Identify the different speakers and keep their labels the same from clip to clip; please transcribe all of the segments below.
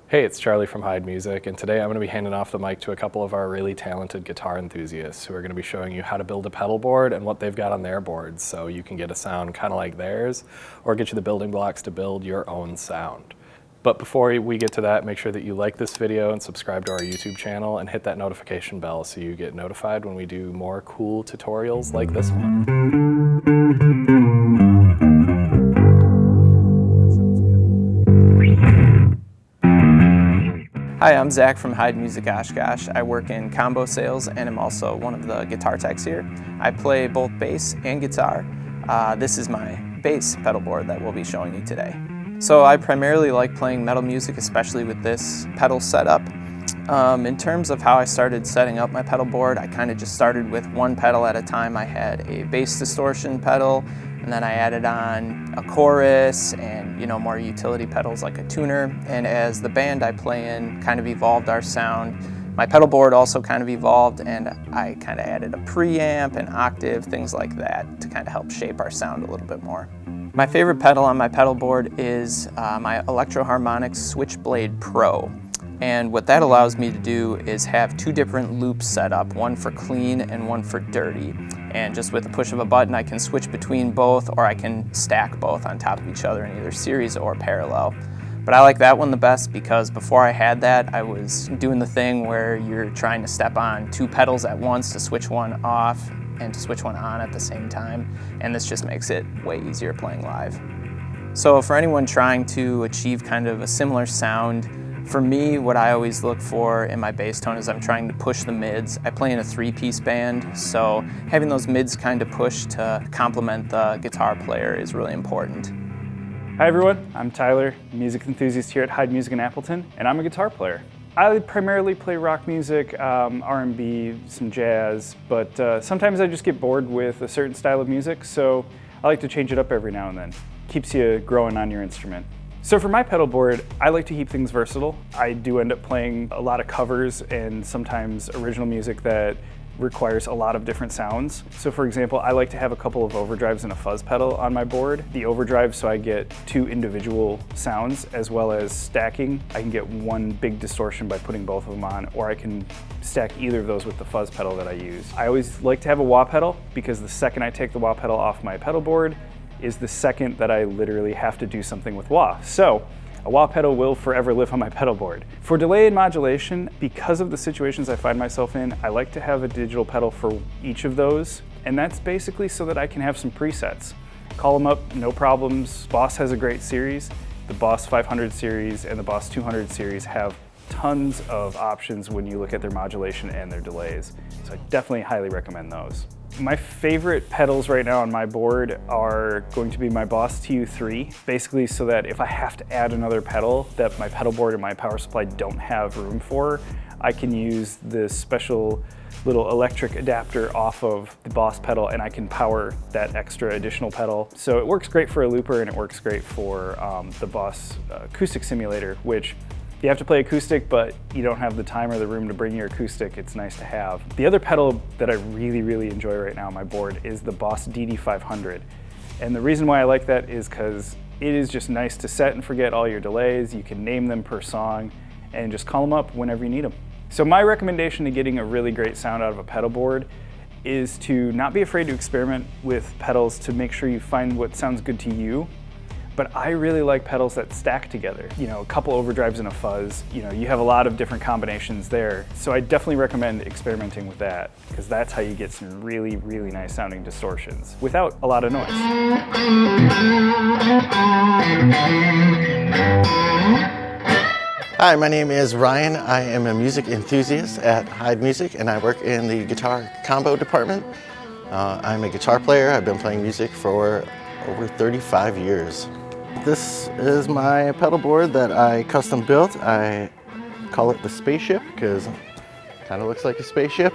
Speaker 1: Hey, it's Charlie from Heid Music, and today I'm going to be handing off the mic to a couple of our really talented guitar enthusiasts who are going to be showing you how to build a pedal board and what they've got on their boards so you can get a sound kind of like theirs or get you the building blocks to build your own sound. But before we get to that, make sure that you like this video and subscribe to our YouTube channel and hit that notification bell so you get notified when we do more cool tutorials like this one.
Speaker 2: Hi, I'm Zach from Heid Music Oshkosh. I work in combo sales and am also one of the guitar techs here. I play both bass and guitar. This is my bass pedal board that we'll be showing you today. So I primarily like playing metal music, especially with this pedal setup. In terms of how I started setting up my pedal board, I kind of just started with one pedal at a time. I had a bass distortion pedal, and then I added on a chorus and more utility pedals like a tuner. And as the band I play in kind of evolved our sound, my pedal board also kind of evolved, and I kind of added a preamp, an octave, things like that to kind of help shape our sound a little bit more. My favorite pedal on my pedal board is my Electro Harmonix Switchblade Pro. And what that allows me to do is have two different loops set up, one for clean and one for dirty. And just with the push of a button, I can switch between both, or I can stack both on top of each other in either series or parallel. But I like that one the best because before I had that, I was doing the thing where you're trying to step on two pedals at once to switch one off and to switch one on at the same time. And this just makes it way easier playing live. So for anyone trying to achieve kind of a similar sound, for me, what I always look for in my bass tone is I'm trying to push the mids. I play in a three-piece band, so having those mids kind of push to complement the guitar player is really important.
Speaker 3: Hi everyone, I'm Tyler, music enthusiast here at Heid Music in Appleton, and I'm a guitar player. I primarily play rock music, R&B, some jazz, but sometimes I just get bored with a certain style of music, so I like to change it up every now and then. Keeps you growing on your instrument. So for my pedal board, I like to keep things versatile. I do end up playing a lot of covers and sometimes original music that requires a lot of different sounds. So for example, I like to have a couple of overdrives and a fuzz pedal on my board. The overdrive, so I get two individual sounds, as well as stacking. I can get one big distortion by putting both of them on, or I can stack either of those with the fuzz pedal that I use. I always like to have a wah pedal because the second I take the wah pedal off my pedal board is the second that I literally have to do something with wah. So a wah pedal will forever live on my pedal board. For delay and modulation, because of the situations I find myself in, I like to have a digital pedal for each of those. And that's basically so that I can have some presets. Call them up, no problems. Boss has a great series. The Boss 500 series and the Boss 200 series have tons of options when you look at their modulation and their delays. So I definitely highly recommend those. My favorite pedals right now on my board are going to be my Boss TU3, basically so that if I have to add another pedal that my pedal board and my power supply don't have room for, I can use this special little electric adapter off of the Boss pedal and I can power that extra additional pedal. So it works great for a looper and it works great for the Boss acoustic simulator, which you have to play acoustic, but you don't have the time or the room to bring your acoustic. It's nice to have. The other pedal that I really enjoy right now on my board is the Boss DD500. And the reason why I like that is because it is just nice to set and forget all your delays. You can name them per song and just call them up whenever you need them. So my recommendation to getting a really great sound out of a pedal board is to not be afraid to experiment with pedals to make sure you find what sounds good to you. But I really like pedals that stack together. A couple overdrives and a fuzz. You have a lot of different combinations there. So I definitely recommend experimenting with that because that's how you get some really nice sounding distortions without a lot of noise.
Speaker 4: Hi, my name is Ryan. I am a music enthusiast at Heid Music and I work in the guitar combo department. I'm a guitar player. I've been playing music for over 35 years. This is my pedal board that I custom built. I call it the spaceship because it kind of looks like a spaceship.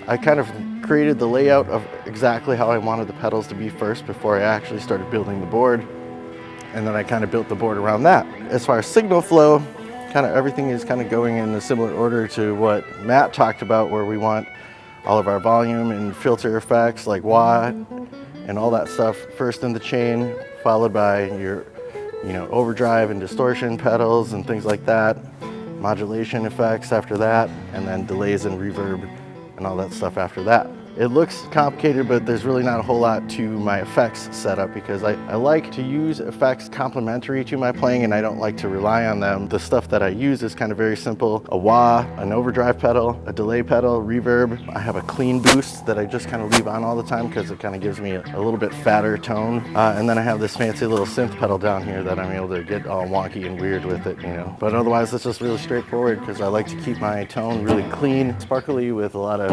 Speaker 4: I kind of created the layout of exactly how I wanted the pedals to be first before I actually started building the board. And then I kind of built the board around that. As far as signal flow, kind of everything is kind of going in a similar order to what Matt talked about, where we want all of our volume and filter effects like wah and all that stuff first in the chain, followed by your you know, overdrive and distortion pedals and things like that, modulation effects after that, and then delays and reverb and all that stuff after that. It looks complicated, but there's really not a whole lot to my effects setup because I like to use effects complementary to my playing and I don't like to rely on them. The stuff that I use is kind of very simple. A wah, an overdrive pedal, a delay pedal, reverb. I have a clean boost that I just kind of leave on all the time because it kind of gives me a little bit fatter tone. And then I have this fancy little synth pedal down here that I'm able to get all wonky and weird with it, you know. But otherwise it's just really straightforward because I like to keep my tone really clean, sparkly with a lot of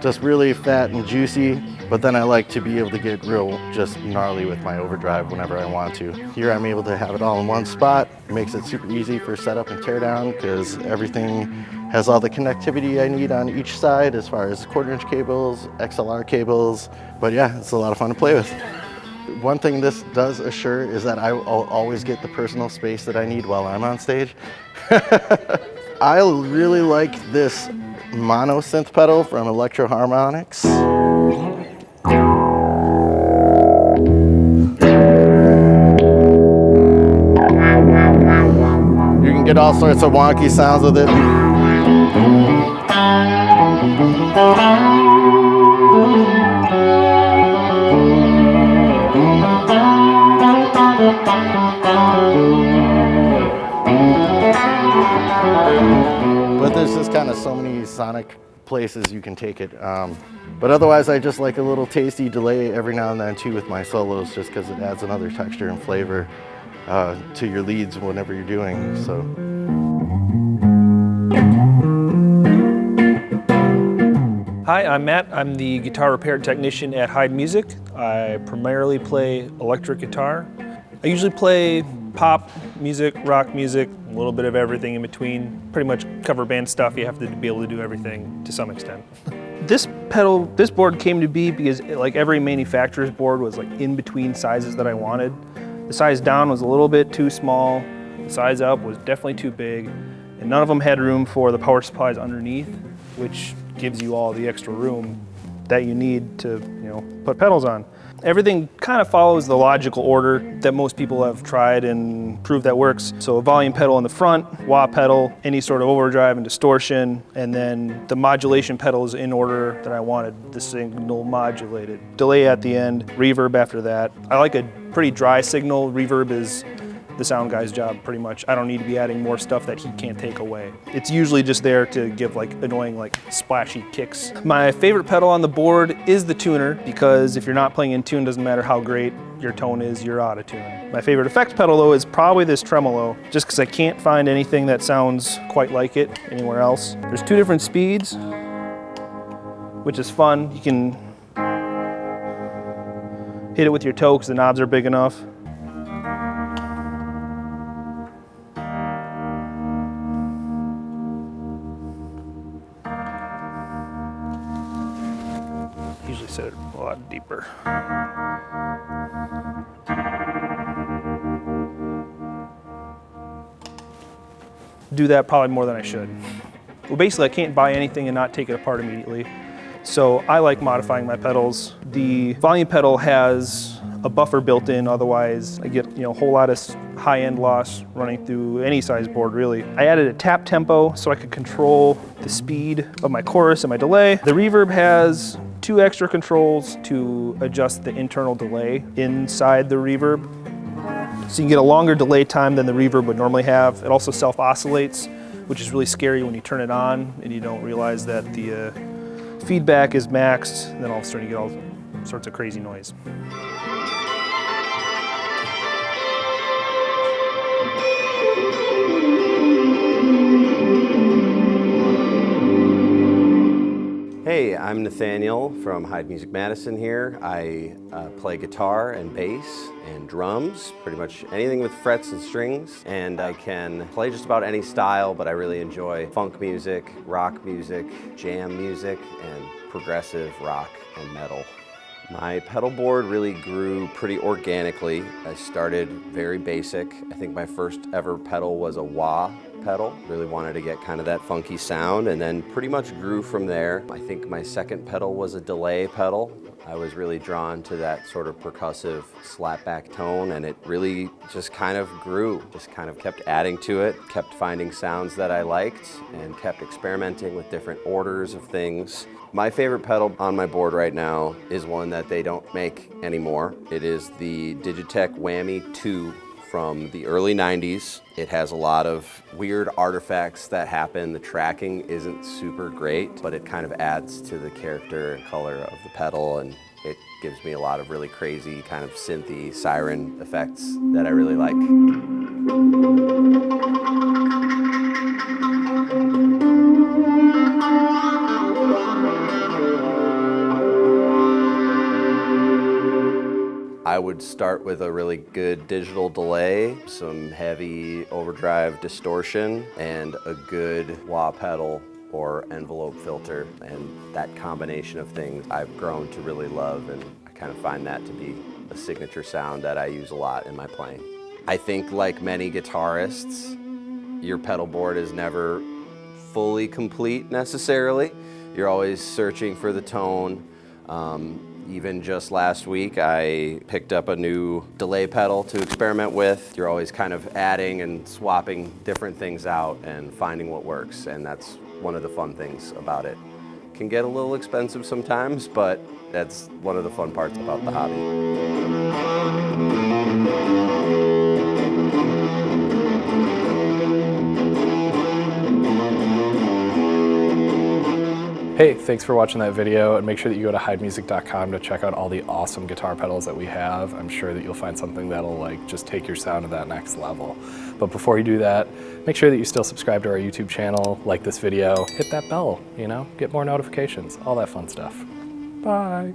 Speaker 4: just really fat and juicy, but then I like to be able to get real just gnarly with my overdrive whenever I want to. Here I'm able to have it all in one spot. It makes it super easy for setup and teardown because everything has all the connectivity I need on each side as far as 1/4-inch cables, XLR cables, but yeah, it's a lot of fun to play with. One thing this does assure is that I will always get the personal space that I need while I'm on stage. I really like this mono synth pedal from Electro Harmonics. You can get all sorts of wonky sounds with it. But there's just kind of so many sonic places you can take it. But otherwise I just like a little tasty delay every now and then too with my solos just because it adds another texture and flavor to your leads whenever you're doing. So.
Speaker 5: Hi, I'm Matt. I'm the guitar repair technician at Heid Music. I primarily play electric guitar. I usually play pop music, rock music, a little bit of everything in between. Pretty much cover band stuff. You have to be able to do everything to some extent. This board came to be because like every manufacturer's board was like in between sizes that I wanted. The size down was a little bit too small. The size up was definitely too big. And none of them had room for the power supplies underneath, which gives you all the extra room that you need to, you know, put pedals on. Everything kind of follows the logical order that most people have tried and proved that works. So a volume pedal in the front, wah pedal, any sort of overdrive and distortion, and then the modulation pedals in order that I wanted the signal modulated. Delay at the end, reverb after that. I like a pretty dry signal. Reverb is the sound guy's job pretty much. I don't need to be adding more stuff that he can't take away. It's usually just there to give like annoying like splashy kicks. My favorite pedal on the board is the tuner because if you're not playing in tune, doesn't matter how great your tone is, you're out of tune. My favorite effect pedal though is probably this tremolo just because I can't find anything that sounds quite like it anywhere else. There's 2 different speeds, which is fun. You can hit it with your toe because the knobs are big enough. Usually set it a lot deeper. Do that probably more than I should. Well, basically I can't buy anything and not take it apart immediately. So I like modifying my pedals. The volume pedal has a buffer built in, otherwise I get a whole lot of high-end loss running through any size board really. I added a tap tempo so I could control the speed of my chorus and my delay. The reverb has 2 extra controls to adjust the internal delay inside the reverb. So you can get a longer delay time than the reverb would normally have. It also self-oscillates, which is really scary when you turn it on and you don't realize that the feedback is maxed, and then all of a sudden you get all sorts of crazy noise.
Speaker 6: Hey, I'm Nathaniel from Heid Music Madison here. I play guitar and bass and drums, pretty much anything with frets and strings. And I can play just about any style, but I really enjoy funk music, rock music, jam music, and progressive rock and metal. My pedal board really grew pretty organically. I started very basic. I think my first ever pedal was a wah pedal. Really wanted to get kind of that funky sound and then pretty much grew from there. I think my second pedal was a delay pedal. I was really drawn to that sort of percussive slapback tone, and it really just kind of grew, just kind of kept adding to it, kept finding sounds that I liked, and kept experimenting with different orders of things. My favorite pedal on my board right now is one that they don't make anymore. It is the Digitech Whammy 2 from the early 90s. It has a lot of weird artifacts that happen. The tracking isn't super great, but it kind of adds to the character and color of the pedal, and it gives me a lot of really crazy kind of synthy siren effects that I really like. I would start with a really good digital delay, some heavy overdrive distortion, and a good wah pedal or envelope filter. And that combination of things I've grown to really love, and I kind of find that to be a signature sound that I use a lot in my playing. I think, like many guitarists, your pedal board is never fully complete necessarily. You're always searching for the tone. Even just last week, I picked up a new delay pedal to experiment with. You're always kind of adding and swapping different things out and finding what works, and that's one of the fun things about it. It can get a little expensive sometimes, but that's one of the fun parts about the hobby.
Speaker 1: Hey, thanks for watching that video, and make sure that you go to HeidMusic.com to check out all the awesome guitar pedals that we have. I'm sure that you'll find something that'll just take your sound to that next level. But before you do that, make sure that you still subscribe to our YouTube channel, like this video, hit that bell, get more notifications, all that fun stuff. Bye.